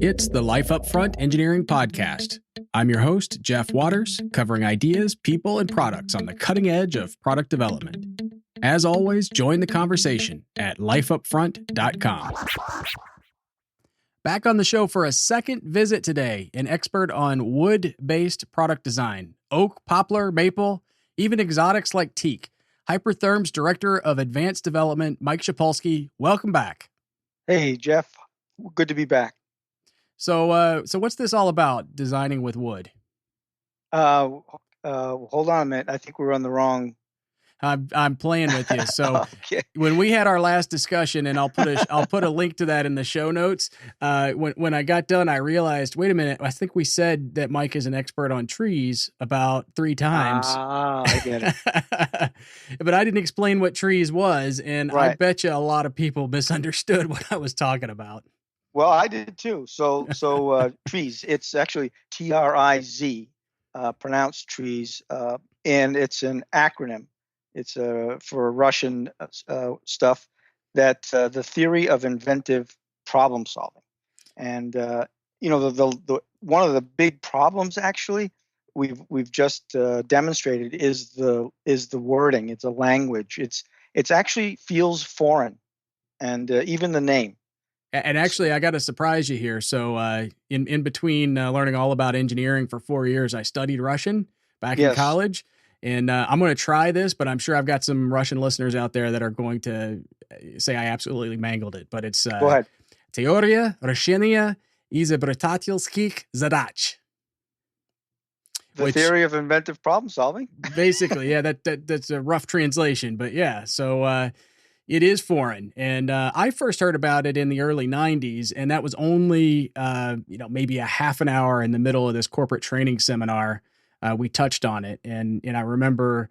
It's the Life Upfront Engineering Podcast. I'm your host, Jeff Waters, covering ideas, people, and products on the cutting edge of product development. As always, join the conversation at lifeupfront.com. Back on the show for a second visit today, an expert on wood-based product design, oak, poplar, maple, even exotics like teak. Hypertherm's Director of Advanced Development, Mike Shipulski. Welcome back. Hey, Jeff. Good to be back. So what's this all about, designing with wood? Hold on a minute. I think we're on the wrong. I'm playing with you. So Okay. When we had our last discussion, and I'll put a link to that in the show notes. When I got done, I realized, wait a minute, I think we said that Mike is an expert on TRIZ about 3 times. I get it. But I didn't explain what TRIZ was, and Right. I bet you a lot of people misunderstood what I was talking about. Well, I did too. So TRIZ, it's actually TRIZ, pronounced TRIZ, and it's an acronym. It's for Russian stuff that the theory of inventive problem solving. And the one of the big problems actually we've just demonstrated is the wording. It's a language. It's actually feels foreign, and even the name. And actually, I got to surprise you here. So in between learning all about engineering for 4 years, I studied Russian back in college. And I'm going to try this, but I'm sure I've got some Russian listeners out there that are going to say I absolutely mangled it. But it's Go ahead. Teoria решения изобретательских задач. The theory of inventive problem solving. Basically, yeah, that's a rough translation, but yeah. So it is foreign, and I first heard about it in the early 90s, and that was only maybe a half an hour in the middle of this corporate training seminar. We touched on it, and I remember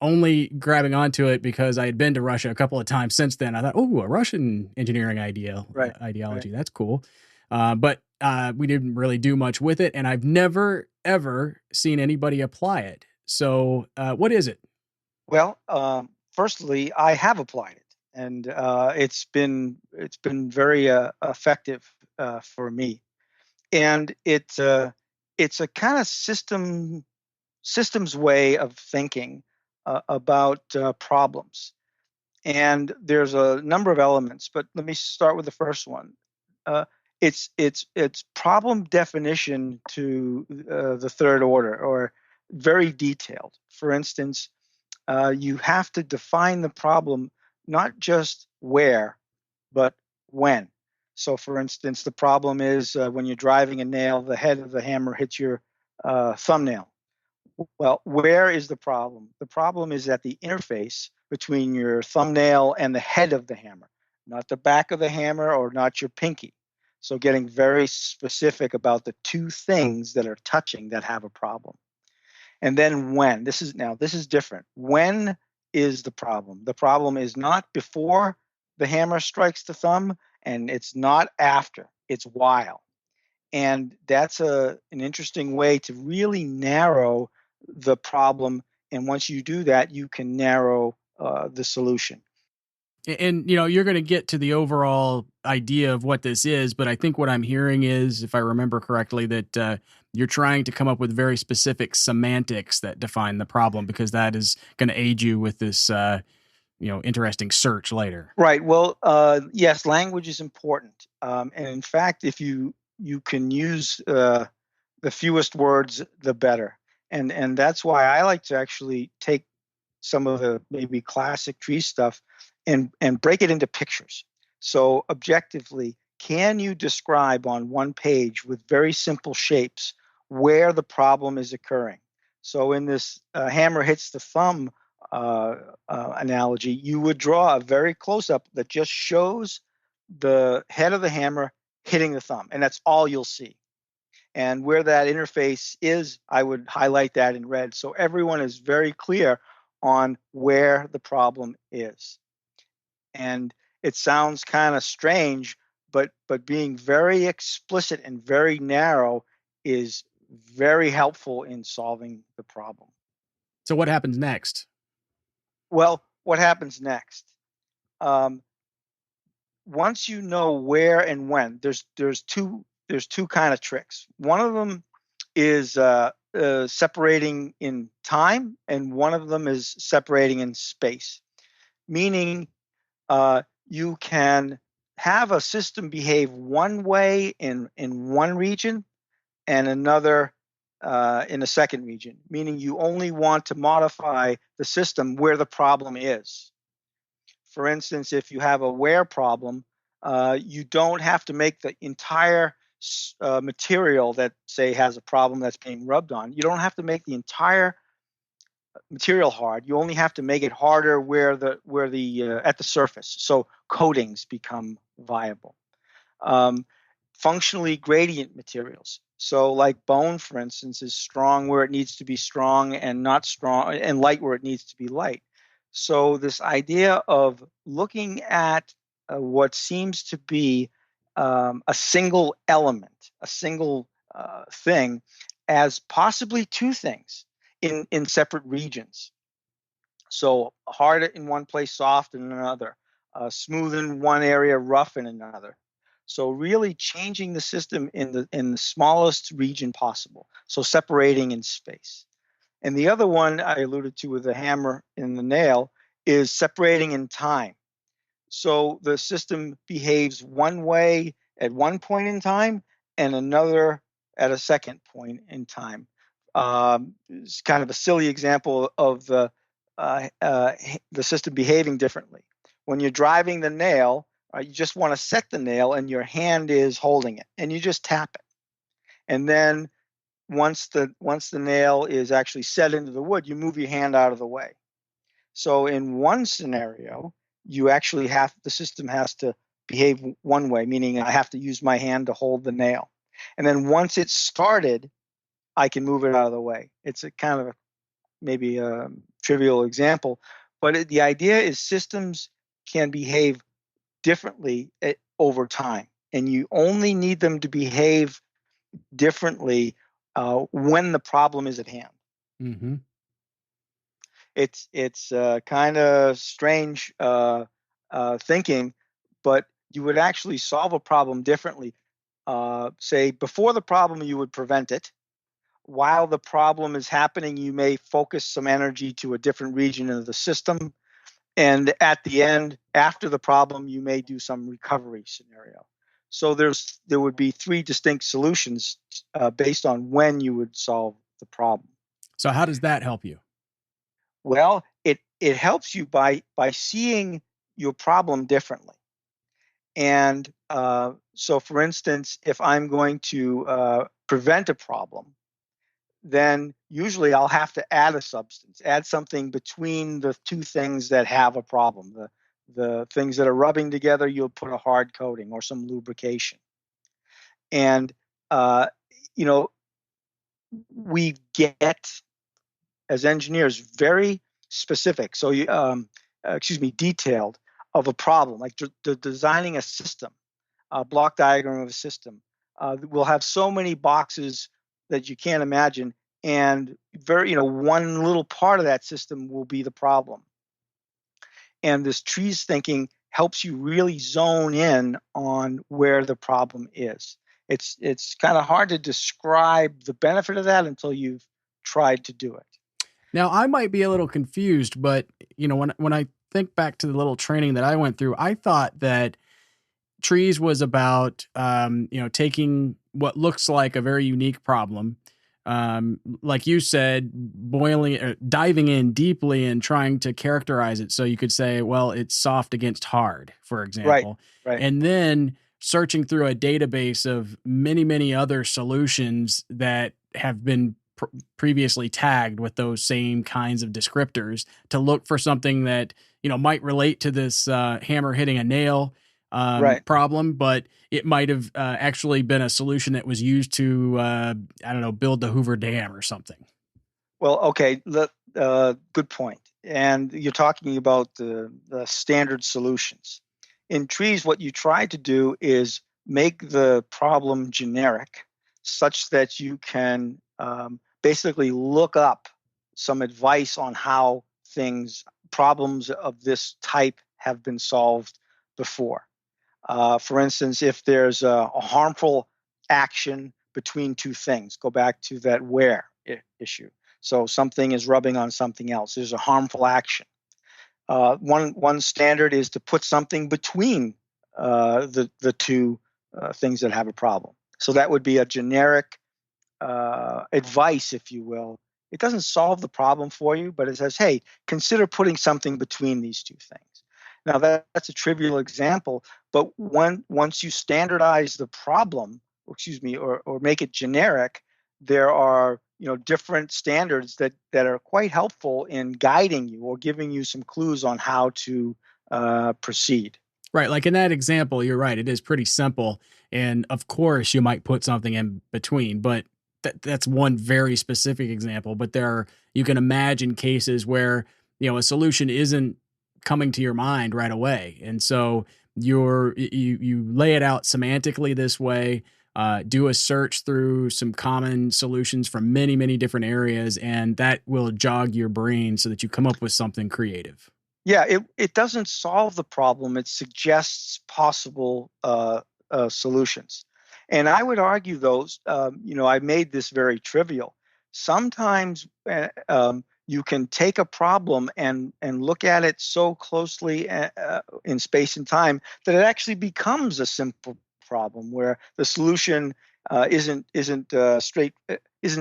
only grabbing onto it because I had been to Russia a couple of times since then. I thought, oh, a Russian engineering ideology. That's cool. But we didn't really do much with it, and I've never, ever seen anybody apply it. So what is it? Well, firstly, I have applied it, and it's been very effective for me. And it's a kind of systems way of thinking about problems. And there's a number of elements, but let me start with the first one. It's problem definition to the third order, or very detailed. For instance, you have to define the problem not just where, but when. So, for instance, the problem is when you're driving a nail, the head of the hammer hits your thumbnail. Well, where is the problem? The problem is at the interface between your thumbnail and the head of the hammer, not the back of the hammer or not your pinky. So getting very specific about the two things that are touching that have a problem. And then when. This is different. When is the problem? The problem is not before the hammer strikes the thumb, and it's not after. It's while. And that's an interesting way to really narrow the problem. And once you do that, you can narrow the solution. And, you're going to get to the overall idea of what this is, but I think what I'm hearing is, if I remember correctly, that you're trying to come up with very specific semantics that define the problem, because that is going to aid you with this, interesting search later. Right. Well, yes, language is important. And in fact, if you can use the fewest words, the better. And that's why I like to actually take some of the maybe classic TRIZ stuff and break it into pictures. So objectively, can you describe on one page with very simple shapes where the problem is occurring? So in this hammer hits the thumb analogy, you would draw a very close-up that just shows the head of the hammer hitting the thumb, and that's all you'll see. And where that interface is, I would highlight that in red, so everyone is very clear on where the problem is. And it sounds kind of strange, but being very explicit and very narrow is very helpful in solving the problem. So what happens next? Well, what happens next? once you know where and when, there's two kind of tricks. One of them is separating in time, and one of them is separating in space. Meaning, you can have a system behave one way in one region and another in a second region. Meaning, you only want to modify the system where the problem is. For instance, if you have a wear problem, you don't have to make the entire material that, say, has a problem that's being rubbed on. You don't have to make the entire material hard. You only have to make it harder where the at the surface. So coatings become viable. Um, Functionally gradient materials. So, like bone, for instance, is strong where it needs to be strong and not strong, and light where it needs to be light. So, this idea of looking at what seems to be a single element, a single thing, as possibly two things in separate regions. So, hard in one place, soft in another, smooth in one area, rough in another. So really changing the system in the smallest region possible. So separating in space. And the other one I alluded to with the hammer and the nail is separating in time. So the system behaves one way at one point in time and another at a second point in time. It's kind of a silly example of the system behaving differently. When you're driving the nail, you just want to set the nail and your hand is holding it, and you just tap it. And then once the nail is actually set into the wood, you move your hand out of the way. So in one scenario, you actually the system has to behave one way, meaning I have to use my hand to hold the nail. And then once it's started, I can move it out of the way. It's a kind of maybe a trivial example, but the idea is systems can behave differently over time, and you only need them to behave differently when the problem is at hand. Mm-hmm. It's kind of strange thinking, but you would actually solve a problem differently. Say before the problem, you would prevent it. While the problem is happening, you may focus some energy to a different region of the system. And at the end, after the problem, you may do some recovery scenario. So there would be three distinct solutions based on when you would solve the problem. So how does that help you? Well, it helps you by seeing your problem differently. And so, for instance, if I'm going to prevent a problem, then usually I'll have to add a substance, add something between the two things that have a problem. The things that are rubbing together, you'll put a hard coating or some lubrication. And, uh, you know, we get, as engineers, very specific. So, detailed of a problem, like designing a system, a block diagram of a system. We'll have so many boxes that you can't imagine, and one little part of that system will be the problem. And this TRIZ thinking helps you really zone in on where the problem is. It's kind of hard to describe the benefit of that until you've tried to do it. Now, I might be a little confused, but when I think back to the little training that I went through, I thought that TRIZ was about taking what looks like a very unique problem, like you said, diving in deeply and trying to characterize it. So you could say, well, it's soft against hard, for Right, example, right. and then searching through a database of many, many other solutions that have been previously tagged with those same kinds of descriptors to look for something that might relate to this hammer hitting a nail Right. problem, but it might have actually been a solution that was used to I don't know, build the Hoover Dam or something. Well, okay, good point. And you're talking about the standard solutions. In TRIZ, what you try to do is make the problem generic such that you can basically look up some advice on how problems of this type have been solved before. For instance, if there's a harmful action between two things, go back to that where issue. So something is rubbing on something else. There's a harmful action. One standard is to put something between the two things that have a problem. So that would be a generic advice, if you will. It doesn't solve the problem for you, but it says, hey, consider putting something between these two things. Now, that's a trivial example, but once you standardize the problem, or make it generic, there are different standards that are quite helpful in guiding you or giving you some clues on how to proceed. Right. Like in that example, you're right. It is pretty simple. And of course, you might put something in between, but that's one very specific example. But you can imagine cases where, a solution isn't coming to your mind right away. And so you lay it out semantically this way, do a search through some common solutions from many, many different areas, and that will jog your brain so that you come up with something creative. Yeah, it doesn't solve the problem. It suggests possible solutions. And I would argue, those, I made this very trivial. Sometimes you can take a problem and look at it so closely in space and time that it actually becomes a simple problem where the solution isn't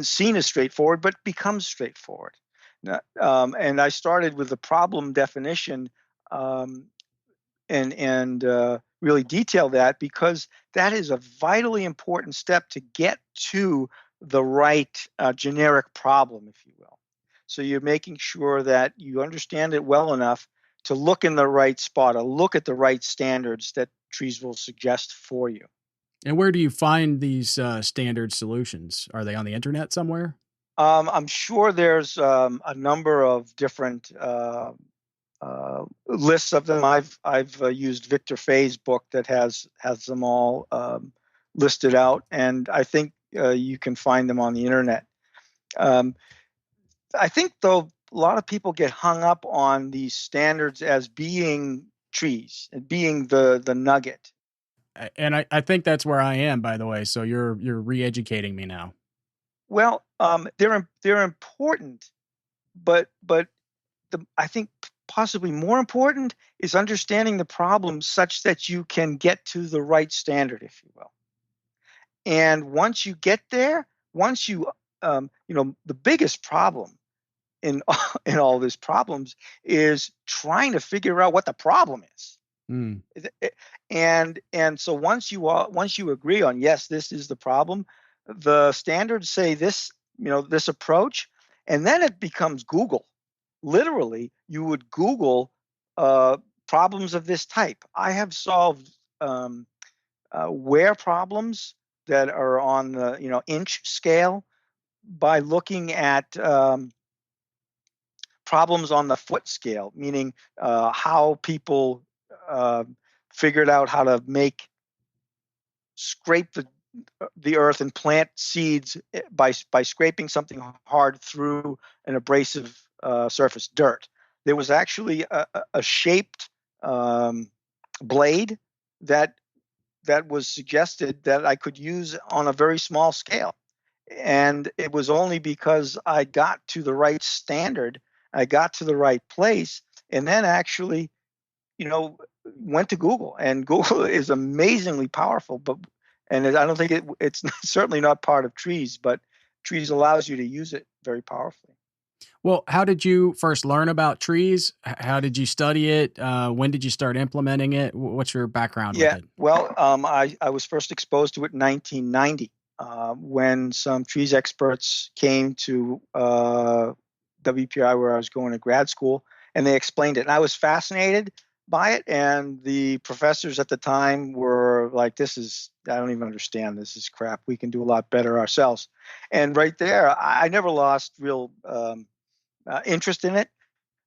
seen as straightforward, but becomes straightforward. And I started with the problem definition, and really detail that, because that is a vitally important step to get to the right generic problem, if you will. So you're making sure that you understand it well enough to look in the right spot, or look at the right standards that TRIZ will suggest for you. And where do you find these standard solutions? Are they on the internet somewhere? I'm sure there's a number of different lists of them. I've used Victor Fay's book that has them all listed out, and I think you can find them on the internet. Um, I think, though, a lot of people get hung up on these standards as being TRIZ and being the nugget. And I think that's where I am, by the way. So you're re-educating me now. Well, they're important, but I think possibly more important is understanding the problem such that you can get to the right standard, if you will. And once you get there, once you, the biggest problem in in all these problems is trying to figure out what the problem is. Mm. And so once you agree on, yes, this is the problem, the standards say this, this approach, and then it becomes Google. Literally, you would Google problems of this type. I have solved where problems that are on the inch scale by looking at problems on the foot scale, meaning how people uh, figured out how to scrape the earth and plant seeds by scraping something hard through an abrasive surface, dirt. There was actually a shaped blade that was suggested that I could use on a very small scale. And it was only because I got to the right standard, I got to the right place, and then actually, went to Google. And Google is amazingly powerful, and I don't think it's certainly not part of TRIZ, but TRIZ allows you to use it very powerfully. Well, how did you first learn about TRIZ? How did you study it? When did you start implementing it? What's your background with Yeah, it? well, I was first exposed to it in 1990 when some TRIZ experts came to WPI, where I was going to grad school, and they explained it. And I was fascinated by it. And the professors at the time were like, I don't even understand. This is crap. We can do a lot better ourselves. And right there, I never lost real interest in it.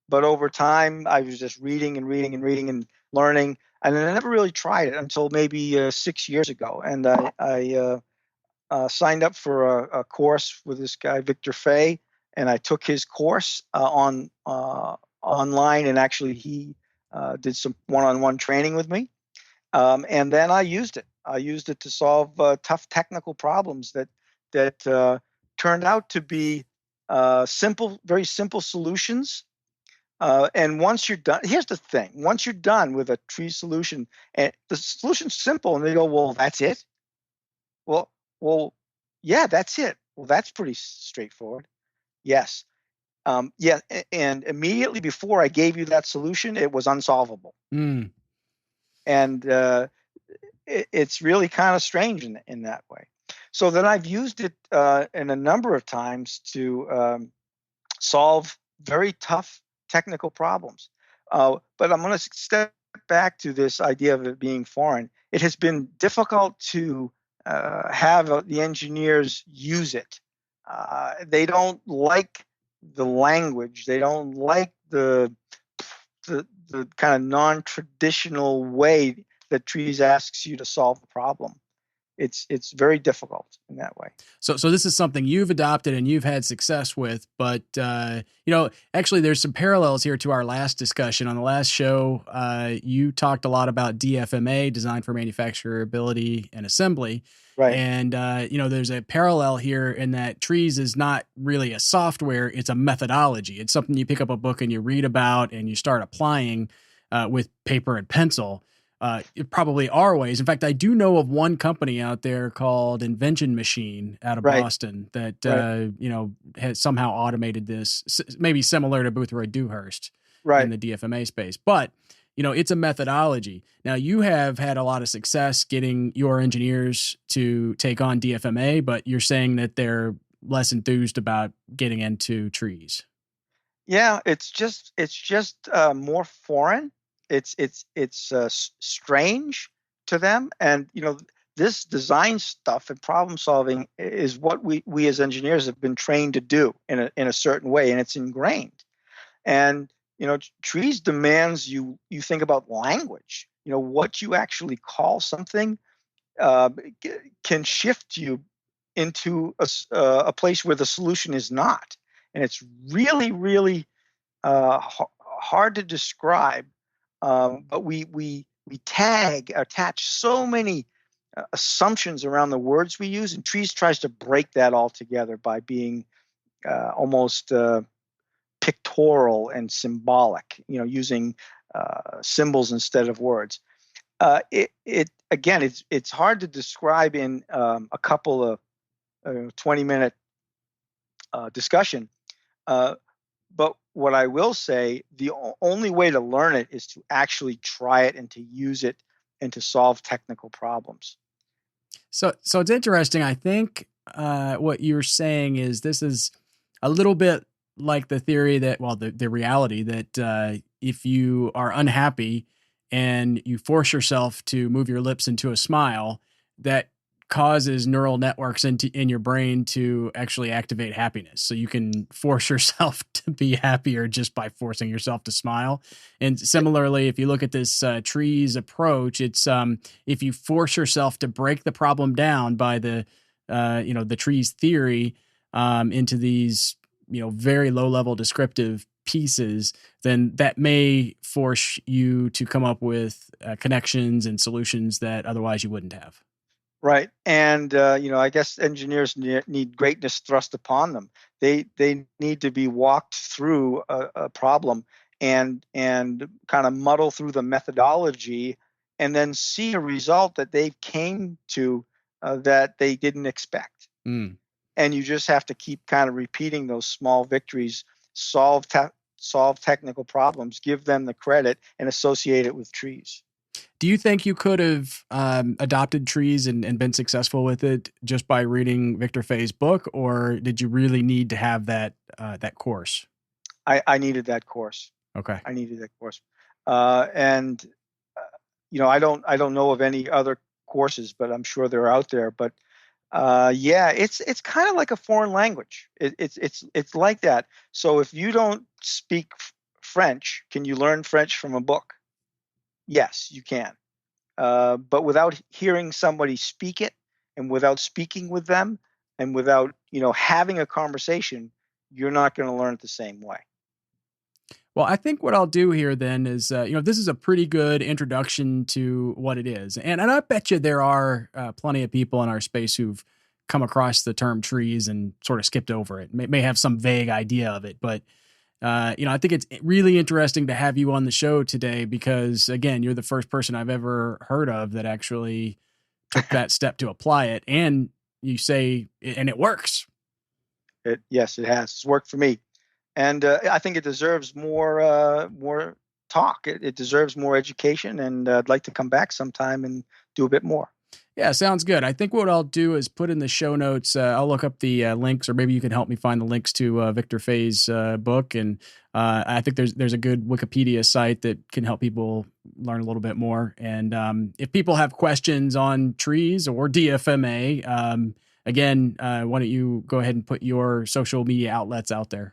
But over time, I was just reading and reading and reading and learning. And I never really tried it until maybe 6 years ago. And I signed up for a course with this guy, Victor Fay, and I took his course online. And actually, he did some one-on-one training with me. And then I used it. I used it to solve tough technical problems that turned out to be simple, very simple solutions. And once you're done, here's the thing: once you're done with a tree solution, and the solution's simple, and they go, "Well, that's it." Well, well, yeah, that's it. Well, that's pretty straightforward. Yes. Yeah, and immediately before I gave you that solution, it was unsolvable. Mm. And it's really kind of strange in that way. So then I've used it in a number of times to solve very tough technical problems. But I'm going to step back to this idea of it being foreign. It has been difficult to have the engineers use it. They don't like the language. They don't like the kind of non-traditional way that TRIZ asks you to solve the problem. It's very difficult in that way. So this is something you've adopted and you've had success with, but actually, there's some parallels here to our last discussion. On the last show, you talked a lot about DFMA, design for manufacturability and assembly, Right. and there's a parallel here in that TRIZ is not really a software; it's a methodology. It's something you pick up a book and you read about and you start applying with paper and pencil. It probably are ways. In fact, I do know of one company out there called Invention Machine out of Right. Boston that Right. has somehow automated this, maybe similar to Boothroyd Dewhurst in Right. the DFMA space. But it's a methodology. Now, you have had a lot of success getting your engineers to take on DFMA, but you're saying that they're less enthused about getting into TRIZ. Yeah, it's just more foreign. It's strange to them, and this design stuff and problem solving is what we as engineers have been trained to do in a certain way, and it's ingrained. And trees demands you think about language. What you actually call something uh, can shift you into a place where the solution is not, and it's really, really hard to describe. But we attach so many assumptions around the words we use, and TRIZ tries to break that all together by being almost pictorial and symbolic, using symbols instead of words. It again, it's hard to describe in a couple of 20-minute discussion. But what I will say, the only way to learn it is to actually try it and to use it and to solve technical problems. So it's interesting. I think what you're saying is this is a little bit like the theory that, well, the reality that if you are unhappy and you force yourself to move your lips into a smile, that causes neural networks in your brain to actually activate happiness. So you can force yourself to be happier just by forcing yourself to smile. And similarly, if you look at this TRIZ approach, it's if you force yourself to break the problem down by the TRIZ theory into these very low level descriptive pieces, then that may force you to come up with connections and solutions that otherwise you wouldn't have. Right. And, I guess engineers need greatness thrust upon them. They need to be walked through a problem and kind of muddle through the methodology and then see a result that they came to that they didn't expect. Mm. And you just have to keep kind of repeating those small victories, solve technical problems, give them the credit, and associate it with TRIZ. Do you think you could have adopted TRIZ and been successful with it just by reading Victor Fay's book, or did you really need to have that course? I needed that course. Okay. I needed that course, and I don't know of any other courses, but I'm sure they're out there. But yeah, it's kind of like a foreign language. It's like that. So if you don't speak French, can you learn French from a book? Yes, you can. But without hearing somebody speak it, and without speaking with them, and without having a conversation, you're not going to learn it the same way. Well, I think what I'll do here then is, this is a pretty good introduction to what it is. And I bet you there are plenty of people in our space who've come across the term TRIZ and sort of skipped over it, may have some vague idea of it. But, I think it's really interesting to have you on the show today because, again, you're the first person I've ever heard of that actually took that step to apply it. And you say, and it works. Yes, it has. It's worked for me. And I think it deserves more talk. It deserves more education, and I'd like to come back sometime and do a bit more. Yeah, sounds good. I think what I'll do is put in the show notes. I'll look up the links, or maybe you can help me find the links to Victor Fay's book. And I think there's a good Wikipedia site that can help people learn a little bit more. And if people have questions on TRIZ or DFMA, again, why don't you go ahead and put your social media outlets out there?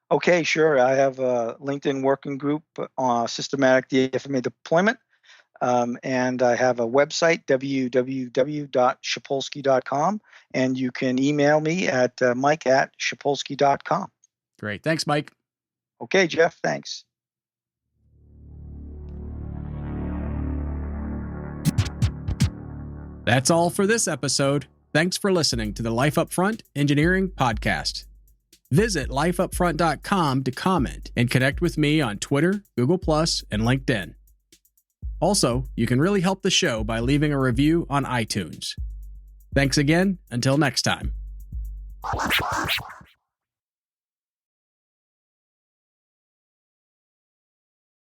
Okay, sure. I have a LinkedIn working group on systematic DFMA deployment. And I have a website, www.shipulski.com. And you can email me at mike@shipulski.com. Great. Thanks, Mike. Okay, Jeff. Thanks. That's all for this episode. Thanks for listening to the Life Upfront Engineering Podcast. Visit lifeupfront.com to comment and connect with me on Twitter, Google+, and LinkedIn. Also, you can really help the show by leaving a review on iTunes. Thanks again. Until next time.